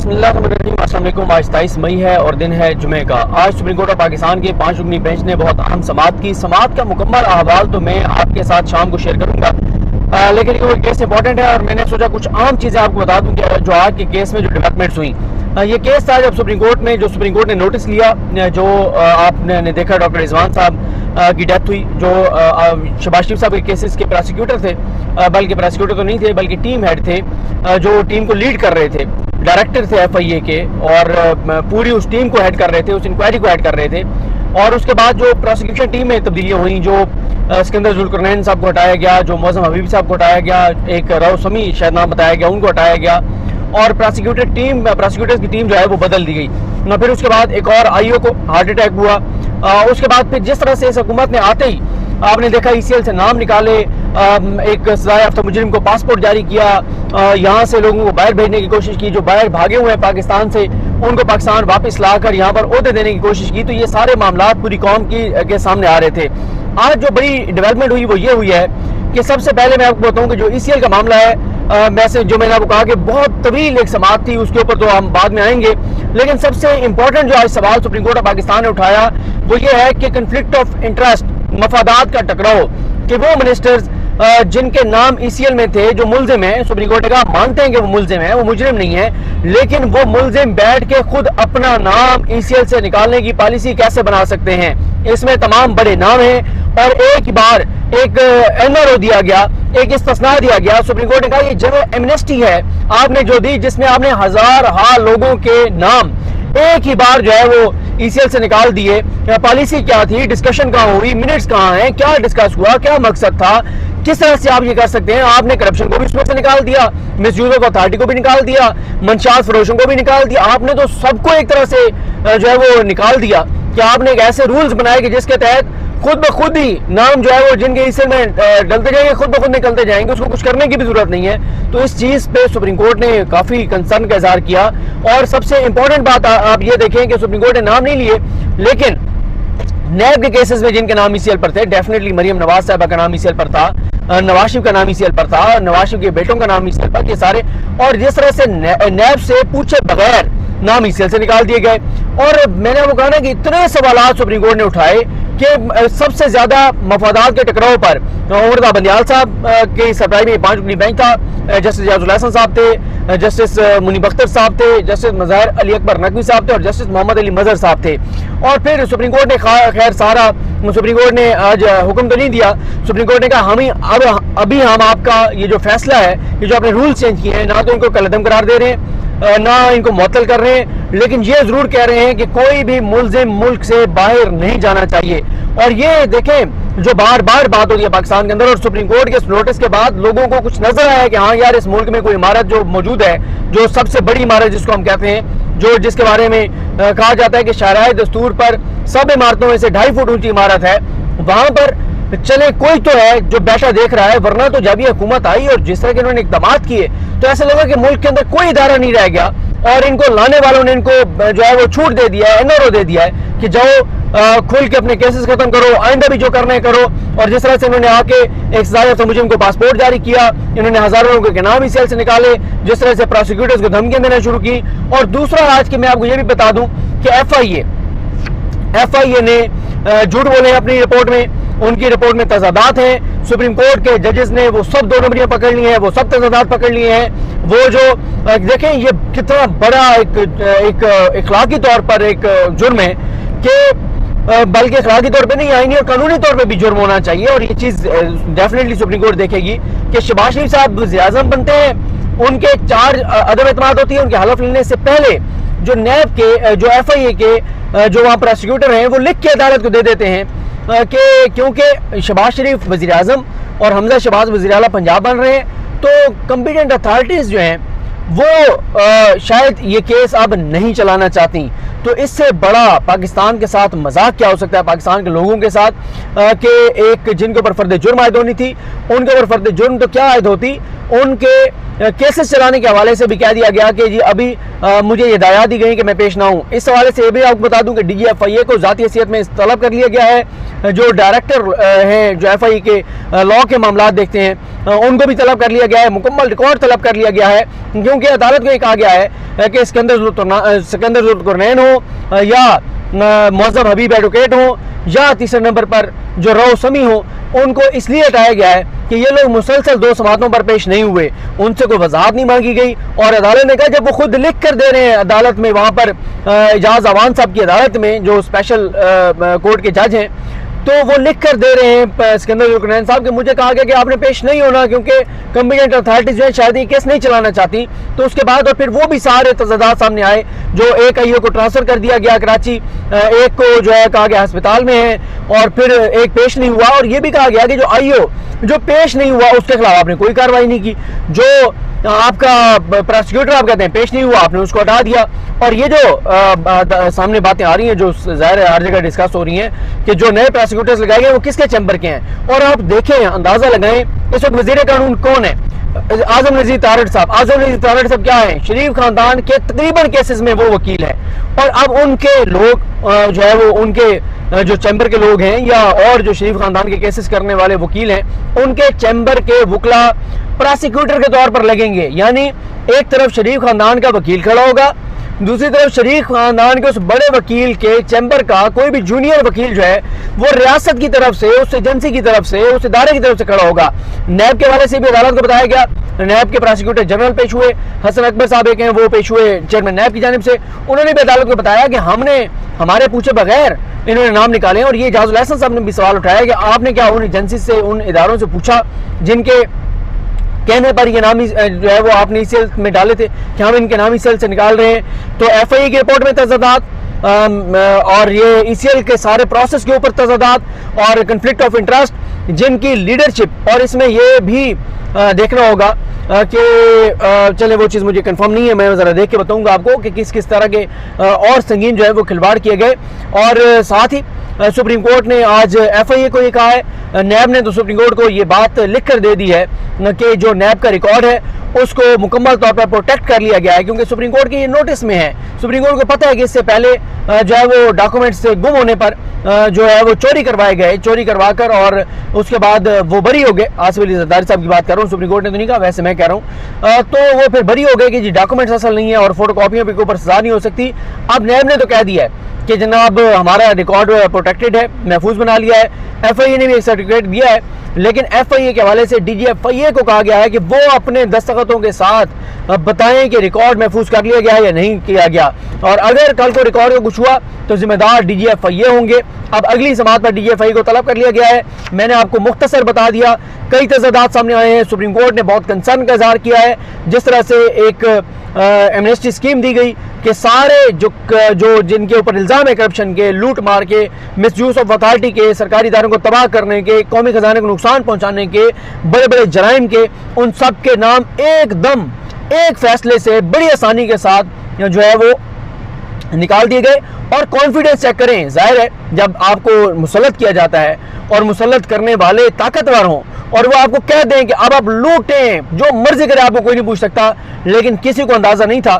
बिस्मिल्लाहिर्रहमानिर्रहीम। अस्सलाम वालेकुम। आज 23 मई है और दिन है जुमे का। आज सुप्रीम कोर्ट ऑफ पाकिस्तान के 5 रुकनी बेंच ने बहुत अहम समाअत की। समाअत का मुकम्मल अहवाल तो मैं आपके साथ शाम को शेयर करूंगा, लेकिन ये केस इंपॉर्टेंट है और मैंने सोचा कुछ आम चीज़ें आपको बता दूं कि जो आज के केस में जो डेवलपमेंट्स हुई। ये केस था जब सुप्रीम कोर्ट ने नोटिस लिया, जो आपने देखा डॉक्टर रिजवान साहब की डेथ हुई, जो शहबाज शरीफ साहब के केसेस के प्रोसिक्यूटर थे, बल्कि प्रोसिक्यूटर तो नहीं थे बल्कि टीम हेड थे, जो टीम को लीड कर रहे थे, डायरेक्टर थे FIA के, और पूरी उस टीम को हेड कर रहे थे, उस इंक्वायरी को हेड कर रहे थे। और उसके बाद जो प्रोसिक्यूशन टीम में तब्दीलियाँ हुई, जो सिकंदर जुल्करनैन साहब को हटाया गया, जो मौज़म हबीब साहब को हटाया गया, एक रऊफ समी शायद नाम बताया गया, उनको हटाया गया और प्रोसिक्यूटर्स की टीम जो है वो बदल दी गई ना। फिर उसके बाद एक और IO को हार्ट अटैक हुआ। उसके बाद फिर जिस तरह से इस हुकूमत ने आते ही आपने देखा ECL से नाम निकाले, एक सज़ा याफ्ता मुजरिम को पासपोर्ट जारी किया, यहाँ से लोगों को बाहर भेजने की कोशिश की, जो बाहर भागे हुए हैं पाकिस्तान से उनको पाकिस्तान वापस लाकर यहाँ पर ओहदे देने की कोशिश की। तो ये सारे मामला पूरी कौम के सामने आ रहे थे। आज जो बड़ी डेवलपमेंट हुई वो ये हुई है कि सबसे पहले मैं आपको बताऊं कि जो ECL का मामला है, मैंने आपको कहा कि बहुत तवील एक समाअत थी, उसके ऊपर तो हम बाद में आएंगे, लेकिन सबसे इंपॉर्टेंट जो आज सवाल सुप्रीम कोर्ट ऑफ पाकिस्तान ने उठाया वो ये है कि कन्फ्लिक्ट ऑफ इंटरेस्ट, मफादात का टकराव, कि वो मिनिस्टर्स जिनके नाम ECL में थे, जो मुलजिम है, सुप्रीम कोर्ट ने कहा मानते हैं कि वो मुलजिम है, वो मुजरिम नहीं है, लेकिन वो मुलजिम बैठ के खुद अपना नाम ECL से निकालने की पॉलिसी कैसे बना सकते हैं। इसमें तमाम बड़े नाम हैं और एक बार एक NRO दिया गया, एक इस्तिस्ना दिया गया। सुप्रीम कोर्ट ने कहा ये जनरल एमनेस्टी है आपने जो दी, जिसमें आपने हजार लोगों के नाम एक ही बार जो है वो ECL से निकाल दिए। पॉलिसी क्या थी, डिस्कशन कहाँ हुई, मिनट्स कहाँ हैं, क्या डिस्कस हुआ, क्या मकसद था, किस तरह से आप ये कर सकते हैं। आपने करप्शन को भी उसमें से निकाल दिया, मिसयूज ऑफ अथॉरिटी को भी निकाल दिया, मंशात फरोशों को भी निकाल दिया। आपने तो सबको एक तरह से जो है वो निकाल दिया कि आपने एक ऐसे रूल्स बनाए कि जिसके तहत खुद ब खुद ही नाम जो है वो जिनके ECL में डलते जाएंगे, खुद ब खुद निकलते जाएंगे, उसको कुछ करने की भी जरूरत नहीं है। तो इस चीज पे सुप्रीम कोर्ट ने काफी कंसर्न का इजहार किया। और सबसे इंपॉर्टेंट बात आप ये देखें कि सुप्रीम कोर्ट ने नाम नहीं लिए, लेकिन नैब के केसेस में जिनके नाम ECL पर थे, डेफिनेटली मरियम नवाज साहबा का नाम ECL पर था, नवाज शरीफ का नाम ECL पर था, नवाज शरीफ के बेटों का नाम ECL पर, ये सारे। और जिस तरह से नैब से पूछे बगैर नाम ECL से निकाल दिए गए। और मैंने वो कहा ना कि इतने सवाल सुप्रीम कोर्ट ने उठाए कि सबसे ज्यादा मफादात के टकराव पर उमर बंदियाल साहब के सरप्राइज में 5 रुकनी बेंच था, जस्टिस रियाजुल हसन साहब थे, जस्टिस मुनीब अख्तर साहब थे, जस्टिस मज़हर अली अकबर नकवी साहब थे और जस्टिस मोहम्मद अली मजहर साहब थे। और फिर सुप्रीम कोर्ट ने खैर सारा सुप्रीम कोर्ट ने आज हुक्म तो नहीं दिया। सुप्रीम कोर्ट ने कहा अभी हम आपका ये जो फैसला है, ये जो आपने रूल चेंज किए हैं, ना तो इनको कलअदम करार दे रहे हैं, ना इनको मुअत्तल कर रहे हैं, लेकिन ये जरूर कह रहे हैं कि कोई भी मुल्जिम मुल्क से बाहर नहीं जाना चाहिए। और ये देखें जो बार बार बात होती है पाकिस्तान के अंदर, और सुप्रीम कोर्ट के नोटिस के बाद लोगों को कुछ नजर आया कि हाँ यार इस मुल्क में कोई इमारत जो मौजूद है, जो सबसे बड़ी इमारत जिसको हम कहते हैं, जो जिसके बारे में कहा जाता है कि शाहराह दस्तूर पर सब इमारतों में से 2.5 फुट ऊंची इमारत है, वहां पर चले कोई तो है जो बैठा देख रहा है। वरना तो जब ये हुकूमत आई और जिस तरह के इन्होंने इक़दाम किए तो ऐसा लगा कि मुल्क के अंदर कोई इदारा नहीं रह गया, और इनको लाने वालों ने इनको जो है वो छूट दे दिया है, NRO दे दिया है कि जाओ खुल के अपने केसेस खत्म करो, आइंदा भी जो करना है करो। और जिस तरह से इन्होंने आके एक सज़ा याफ्ता मुजरिम को पासपोर्ट जारी किया, इन्होंने हजारों लोगों के नाम ECL से निकाले, जिस तरह से प्रोसिक्यूटर्स को धमकियां देना शुरू की। और दूसरा आज की मैं आपको ये भी बता दूं कि FIA ने झूठ बोले अपनी रिपोर्ट में, उनकी रिपोर्ट में तजादात हैं। सुप्रीम कोर्ट के जजेस ने वो सब 2 नंबरियां पकड़ ली हैं, वो सब तजादात पकड़ लिए हैं। वो जो देखें ये कितना बड़ा एक इखलाकी तौर पर एक जुर्म है कि बल्कि इखलाकी तौर पे नहीं, आईनी और कानूनी तौर पे भी जुर्म होना चाहिए। और ये चीज डेफिनेटली सुप्रीम कोर्ट देखेगी कि शहबाज शरीफ साहब वज़ीर-ए-आज़म बनते हैं, उनके 4 अदम एतमाद होती है, उनके हलफ लेने से पहले जो नैब के जो FIA के जो वहाँ प्रोसिक्यूटर हैं वो लिख के अदालत को दे देते हैं कि क्योंकि शहबाज शरीफ वज़ीर-ए-आज़म और हमजा शहबाज वज़ीर आला पंजाब बन रहे हैं, तो कॉम्पिटेंट अथॉरिटीज़ जो हैं वो शायद ये केस अब नहीं चलाना चाहती। तो इससे बड़ा पाकिस्तान के साथ मजाक क्या हो सकता है, पाकिस्तान के लोगों के साथ कि एक जिनके ऊपर फर्द जुर्म आयद होनी थी, उनके ऊपर फर्द जुर्म तो क्या आयद होती, उनके केसेस चलाने के हवाले से भी कह दिया गया कि जी अभी मुझे हिदायत दी गई कि मैं पेश ना हूँ। इस हवाले से ये भी आपको बता दूं कि DGFIA को ज़ाती हैसियत में तलब कर लिया गया है। जो डायरेक्टर हैं जो FI के लॉ के मामला देखते हैं उनको भी तलब कर लिया गया है, मुकम्मल रिकॉर्ड तलब कर लिया गया है, क्योंकि अदालत को ये कहा गया है कि सिकंदर ज़ुल्करनैन हो या मुअज़्ज़म हबीब एडवोकेट हो या तीसरे नंबर पर जो रऊफ समी हो, उनको इसलिए हटाया गया है कि ये लोग मुसलसल 2 समातों पर पेश नहीं हुए, उनसे कोई वजाहत नहीं मांगी गई। और अदालत ने कहा जब वो खुद लिख कर दे रहे हैं अदालत में, वहाँ पर एजाज अवान साहब की अदालत में जो स्पेशल कोर्ट के जज हैं, तो वो लिख कर दे रहे हैं सिकंदर ज़ुल्करनैन साहब कि मुझे कहा गया कि आपने पेश नहीं होना क्योंकि कम्पिटेंट अथॉरिटीज जो है शायद ये केस नहीं चलाना चाहती। तो उसके बाद और फिर वो भी सारे तज़ादात सामने आए, जो एक IO को ट्रांसफ़र कर दिया गया कराची, एक को जो है कहा गया अस्पताल में है, और फिर एक पेश नहीं हुआ। और ये भी कहा गया कि जो IO जो पेश नहीं हुआ उसके खिलाफ आपने कोई कार्रवाई नहीं की, जो आपका प्रोसिक्यूटर आप कहते हैं पेश नहीं हुआ, आपने उसको हटा दिया। और ये जो सामने बातें आ रही हैं जो ज़ाहिर है हर जगह डिस्कस हो रही हैं कि जो नए प्रोसिक्यूटर्स लगाए गए वो किसके चैम्बर के हैं। और आप देखें, अंदाज़ा लगाएं, इस वक्त वज़ीर कानून कौन है? आज़म नज़ीर तारड़ साहब। आज़म नज़ीर तारड़ साहब क्या है? शरीफ खानदान के तकरीबन केसेस में वो वकील है। और अब उनके लोग जो है वो उनके जो चैम्बर के लोग हैं या और जो शरीफ खानदान के केसेस करने वाले वकील हैं, उनके चैम्बर के वकला प्रोसिक्यूटर के तौर पर लगेंगे। यानी एक तरफ शरीफ खानदान का वकील खड़ा होगा, दूसरी तरफ शरीफ खानदान के उस बड़े वकील के चैम्बर का कोई भी जूनियर वकील जो है वो रियासत की तरफ से, उस एजेंसी की तरफ से, उस इदारे की तरफ से खड़ा होगा। नैब के हवाले से भी अदालत को बताया गया, नैब के प्रोसिक्यूटर जनरल पेश हुए, हसन अकबर साहब एक हैं वो पेश हुए चेयरमैन नैब की जानिब से। उन्होंने भी अदालत को बताया कि हमने हमारे पूछे बगैर इन्होंने नाम निकाले। और ये एजाजुल एहसन साहब ने भी सवाल उठाया कि आपने क्या उन एजेंसी से, उन इदारों से पूछा जिनके कहने पर ये नामी जो है वो आपने इस सेल में डाले थे कि हम इनके नामी सेल से निकाल रहे हैं। तो FI की रिपोर्ट में तज़ादात और ये ECL के सारे प्रोसेस के ऊपर तज़ादात और कन्फ्लिक्ट ऑफ इंटरेस्ट, जिनकी लीडरशिप, और इसमें ये भी देखना होगा कि चले वो चीज़ मुझे कंफर्म नहीं है, मैं ज़रा देख के बताऊंगा आपको कि किस किस तरह के और संगीन जो है वो खिलवाड़ किए गए। और साथ ही सुप्रीम कोर्ट ने आज FIA को ये कहा है, नैब ने तो सुप्रीम कोर्ट को ये बात लिख कर दे दी है कि जो नैब का रिकॉर्ड है उसको मुकम्मल तौर पर प्रोटेक्ट कर लिया गया है, क्योंकि सुप्रीम कोर्ट के ये नोटिस में है। सुप्रीम कोर्ट को पता है कि इससे पहले जो है वो डॉक्यूमेंट्स से गुम होने पर जो है वो चोरी करवाए गए, चोरी करवा कर और उसके बाद वो बरी हो गए। आसिफ अली जरदारी साहब की बात कर रहा हूँ, सुप्रीम कोर्ट ने तो नहीं कहा, वैसे मैं कह रहा हूँ। तो वो फिर बरी हो गए कि जी डॉक्यूमेंट्स असल नहीं है और फोटो कॉपियों के ऊपर सजा नहीं हो सकती। अब नैब ने तो कह दिया है कि जनाब हमारा रिकॉर्ड प्रोटेक्टेड है, महफूज बना लिया है। FIA ने भी एक सर्टिफिकेट दिया है, लेकिन FIA के हवाले से DGFIA को कहा गया है कि वो अपने दस्तखतों के साथ बताएं कि रिकॉर्ड महफूज कर लिया गया है या नहीं किया गया। और अगर कल को रिकॉर्ड को कुछ हुआ तो जिम्मेदार DGFIA होंगे। अब अगली समात पर DGFIA को तलब कर लिया गया है। मैंने आपको मुख्तसर बता दिया, कई तज़ादात सामने आए हैं। सुप्रीम कोर्ट ने बहुत कंसर्न का इजहार किया है, जिस तरह से एक एमनेस्टी स्कीम दी गई कि सारे जो जिनके ऊपर इल्ज़ाम है करप्शन के, लूट मार के, मिसयूज ऑफ अथॉरिटी के, सरकारी इदारों को तबाह करने के, कौमी खजाने को नुकसान पहुंचाने के, बड़े बड़े जराइम के, उन सब के नाम एकदम एक फैसले से बड़ी आसानी के साथ जो है वो निकाल दिए गए। और कॉन्फिडेंस चेक करें, जाहिर है जब आपको मुसल्लत किया जाता है और मुसल्लत करने वाले ताकतवर हों और वो आपको कह दें कि अब आप लूटें, जो मर्जी करे, आपको कोई नहीं पूछ सकता। लेकिन किसी को अंदाज़ा नहीं था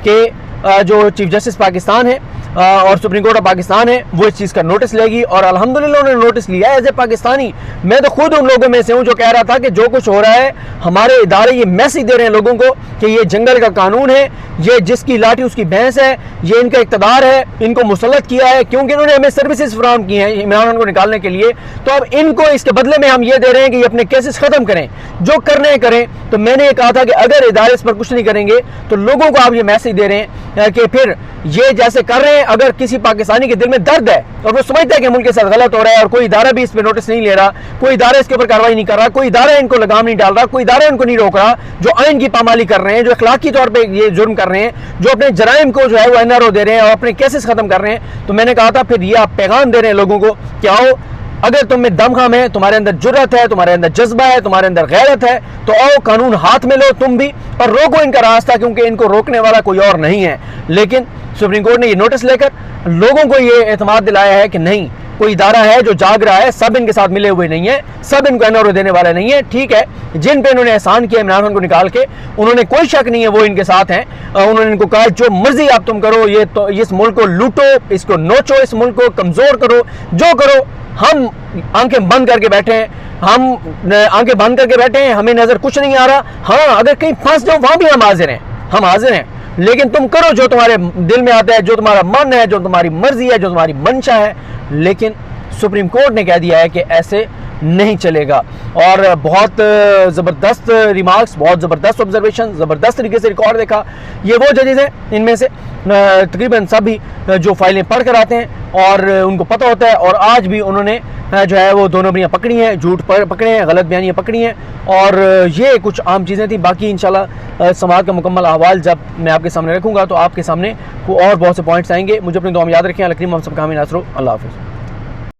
कि जो चीफ जस्टिस पाकिस्तान है और सुप्रीम कोर्ट ऑफ पाकिस्तान है वो इस चीज़ का नोटिस लेगी। और अल्हम्दुलिल्लाह उन्होंने नोटिस लिया है एज ए पाकिस्तानी। मैं तो खुद उन लोगों में से हूँ जो कह रहा था कि जो कुछ हो रहा है, हमारे इदारे ये मैसेज दे रहे हैं लोगों को कि ये जंगल का कानून है, ये जिसकी लाठी उसकी भैंस है, ये इनका इक़्तिदार है, इनको मुसल्लत किया है क्योंकि इन्होंने हमें सर्विसेज फराहम की हैं इमरान खान को निकालने के लिए। तो अब इनको इसके बदले में हम ये दे रहे हैं कि ये अपने केसेस ख़त्म करें, जो करने हैं करें। तो मैंने ये कहा था कि अगर इदारे इस पर कुछ नहीं करेंगे तो लोगों को आप ये मैसेज दे रहे हैं कि फिर ये जैसे कर रहे हैं, अगर किसी पाकिस्तानी के दिल में दर्द है और वो समझता है कि मुल्क के साथ गलत हो रहा है और कोई इदारा भी इस पर नोटिस नहीं ले रहा, कोई इदारा इसके ऊपर कार्रवाई नहीं कर रहा, कोई इदारा इनको लगाम नहीं डाल रहा, कोई इदारा इनको नहीं रोक रहा, जो आइन की पामाली कर रहे हैं, जो अखलाकी तौर पर ये जुर्म कर रहे हैं, जो अपने जराइम को जो है वो NRO दे रहे हैं और अपने केसेस खत्म कर रहे हैं। तो मैंने कहा था फिर ये आप पैगाम दे रहे हैं लोगों को कि आओ, अगर तुम में दमखम है, तुम्हारे अंदर जुर्रत है, तुम्हारे अंदर जज्बा है, तुम्हारे अंदर गैरत है, तो आओ कानून हाथ में लो तुम भी और रोको इनका रास्ता, क्योंकि इनको रोकने वाला कोई और नहीं है। लेकिन सुप्रीम कोर्ट ने ये नोटिस लेकर लोगों को ये एतमाद दिलाया है कि नहीं, कोई इदारा है जो जाग रहा है, सब इनके साथ मिले हुए नहीं है, सब इनको एनओआर देने वाले नहीं है। ठीक है, जिन पे इन्होंने एहसान किया इमरान खान को निकाल के, उन्होंने कोई शक नहीं है वो इनके साथ हैं। उन्होंने इनको कहा जो मर्जी आप तुम करो, ये तो इस मुल्क को लूटो, इसको नोचो, इस मुल्क को कमजोर करो, जो करो, हम आंखें बंद करके बैठे हैं, हमें नजर कुछ नहीं आ रहा। हाँ, अगर कहीं फंस जाओ वहां भी हम हाजिर हैं, लेकिन तुम करो जो तुम्हारे दिल में आता है, जो तुम्हारा मन है, जो तुम्हारी मर्जी है, जो तुम्हारी मंशा है। लेकिन सुप्रीम कोर्ट ने कह दिया है कि ऐसे नहीं चलेगा। और बहुत ज़बरदस्त रिमार्क्स, बहुत ज़बरदस्त ऑब्जर्वेशन, ज़बरदस्त तरीके से रिकॉर्ड देखा। ये वो जजेज हैं, इनमें से तकरीबन सभी जो फाइलें पढ़ कर आते हैं और उनको पता होता है, और आज भी उन्होंने जो है वो दोनों बयानियाँ पकड़ी हैं, झूठ पकड़े हैं, गलत बयानियाँ पकड़ी हैं। और ये कुछ आम चीज़ें थी। बाकी इंशाल्लाह समाज का मुकम्मल अहवाल जब मैं आपके सामने रखूँगा तो आपके सामने और बहुत से पॉइंट्स आएंगे। मुझे अपनी दुआ में याद रखें। अल्लाह करीम हम सबका हामी नासरो। अल्लाह हाफ़िज़।